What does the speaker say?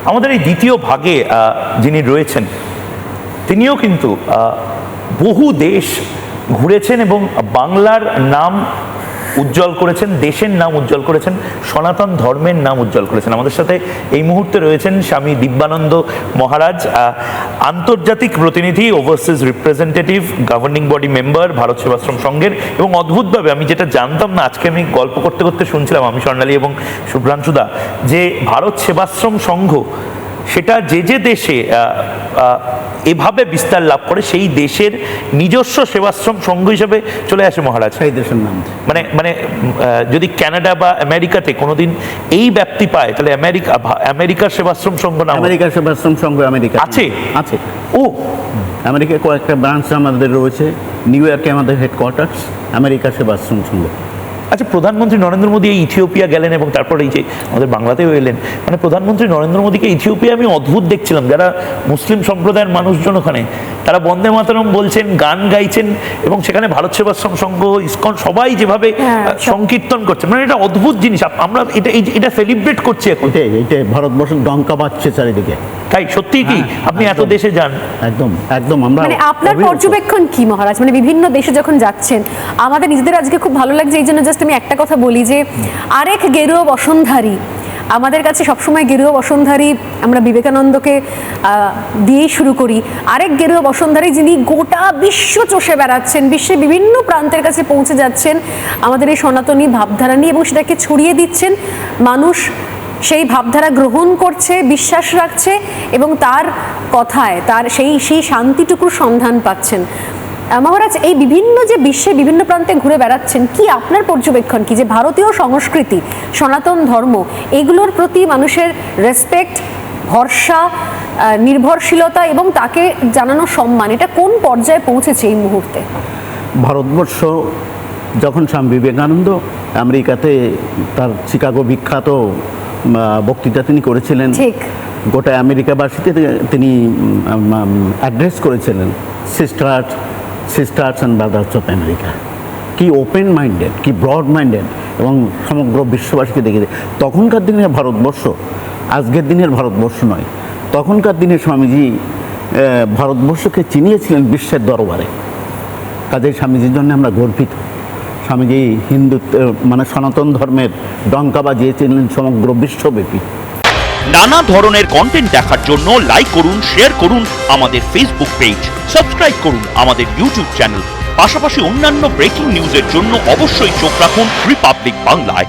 আমাদের এই দ্বিতীয় ভাগে যিনি রয়েছেন তিনিও কিন্তু বহু দেশ ঘুরেছেন এবং বাংলার নাম উজ্জ্বল করেছেন, দেশের নাম উজ্জ্বল করেছেন, সনাতন ধর্মের নাম উজ্জ্বল করেছেন। আমাদের সাথে এই মুহূর্তে রয়েছেন স্বামী দিব্যানন্দ মহারাজ, আন্তর্জাতিক প্রতিনিধি, overseas representative, governing body member Bharat Sevashram সংঘের। এবং অদ্ভুতভাবে আমি যেটা জানতাম না, আজকে আমি গল্প করতে করতে শুনছিলাম, আমি স্বর্ণালী এবং শুভ্রাংশুদা, যে ভারত সেবাশ্রম সংঘ সেটা যে যে দেশে এভাবে বিস্তার লাভ করে সেই দেশের নিজস্ব সেবাশ্রম সংঘ হিসেবে চলে আসে মহারাজ। সেই দেশের নাম মানে যদি কানাডা বা আমেরিকাতে কোনোদিন এই ব্যাপ্তি পায়, তাহলে আমেরিকার সেবাশ্রম সংঘ না, আমেরিকার সেবাশ্রম সংঘ আমেরিকা আছে আছে ও আমেরিকায় কয়েকটা ব্রাঞ্চ আমাদের রয়েছে। নিউ ইয়র্কে আমাদের হেডকোয়ার্টার্স, আমেরিকা সেবাশ্রম সংঘ। আচ্ছা, প্রধানমন্ত্রী নরেন্দ্র মোদী এই ইথিওপিয়া গেলেন এবং তারপর এই যে আমাদের বাংলাতেও এলেন, মানে প্রধানমন্ত্রী নরেন্দ্র মোদীকে ইথিওপিয়া আমি অদ্ভুত দেখছিলাম। যারা মুসলিম সম্প্রদায়ের মানুষজন ওখানে, তারা বন্দে মাতরম বলছেন, গান গাইছেন, এবং সেখানে ভারত সেবাশ্রম সংঘ, ইসকন সবাই যেভাবে সংকীর্তন করছেন, মানে এটা অদ্ভুত জিনিস। আমরা এটা সেলিব্রেট করছি এখন। এটা ভারতবর্ষ ডঙ্কা বাজছে চারিদিকে। তাই সত্যি কি আপনি এত দেশে যান? একদম একদম। আমরা মানে আপনার পর্যবেক্ষণ কি মহারাজ, মানে বিভিন্ন দেশে যখন যাচ্ছেন, আমাদের নিজেদের আজকে খুব ভালো লাগছে। এই জন্য জাস্ট আমি একটা কথা বলি যে আরেক গেরুয়া বসনধারী আমাদের কাছে সবসময় গেরুয়া বসনধারী আমরা বিবেকানন্দকে দিয়েই শুরু করি। আরেক গেরুয়া বসনধারী যিনি গোটা বিশ্ব চষে বেড়াচ্ছেন, বিশ্বের বিভিন্ন প্রান্তের কাছে পৌঁছে যাচ্ছেন আমাদের এই সনাতনী ভাবধারা নিয়ে, এবং সেটাকে ছড়িয়ে দিচ্ছেন। মানুষ সেই ভাবধারা গ্রহণ করছে, বিশ্বাস রাখছে, এবং তার কথায় তার সেই শান্তিটুকুর সন্ধান পাচ্ছেন। মহারাজ, এই বিভিন্ন যে বিশ্বে বিভিন্ন প্রান্তে ঘুরে বেড়াচ্ছেন, কি আপনার পর্যবেক্ষণ কি যে ভারতীয় সংস্কৃতি, সনাতন ধর্ম, এগুলোর প্রতি মানুষের রেসপেক্ট, ভরসা, নির্ভরশীলতা এবং তাকে জানানো সম্মান, এটা কোন পর্যায়ে পৌঁছেছে এই মুহূর্তে? ভারতবর্ষ যখন স্বামী বিবেকানন্দ আমেরিকাতে তার শিকাগো বিখ্যাত বক্তৃতা তিনি করেছিলেন, গোটা আমেরিকাবাসীতে তিনি অ্যাড্রেস করেছিলেন, sisters and brothers of America. কি ওপেন মাইন্ডেড, কি ব্রড মাইন্ডেড, এবং সমগ্র বিশ্ববাসীকে দেখে তখনকার দিনের ভারতবর্ষ আজকের দিনের ভারতবর্ষ নয়। তখনকার দিনে স্বামীজি ভারতবর্ষকে চিনিয়েছিলেন বিশ্বের দরবারে। কাজেই স্বামীজির জন্য আমরা গর্বিত। স্বামীজি হিন্দুত্ব মানে সনাতন ধর্মের ডঙ্কা বাজিয়েছিলেন সমগ্র বিশ্বব্যাপী। নানা ধরনের কন্টেন্ট দেখার জন্য লাইক করুন, শেয়ার করুন আমাদের ফেসবুক পেজ, সাবস্ক্রাইব করুন আমাদের ইউটিউব চ্যানেল। পাশাপাশি অন্যান্য ব্রেকিং নিউজের জন্য অবশ্যই চোখ রাখুন রিপাবলিক বাংলায়।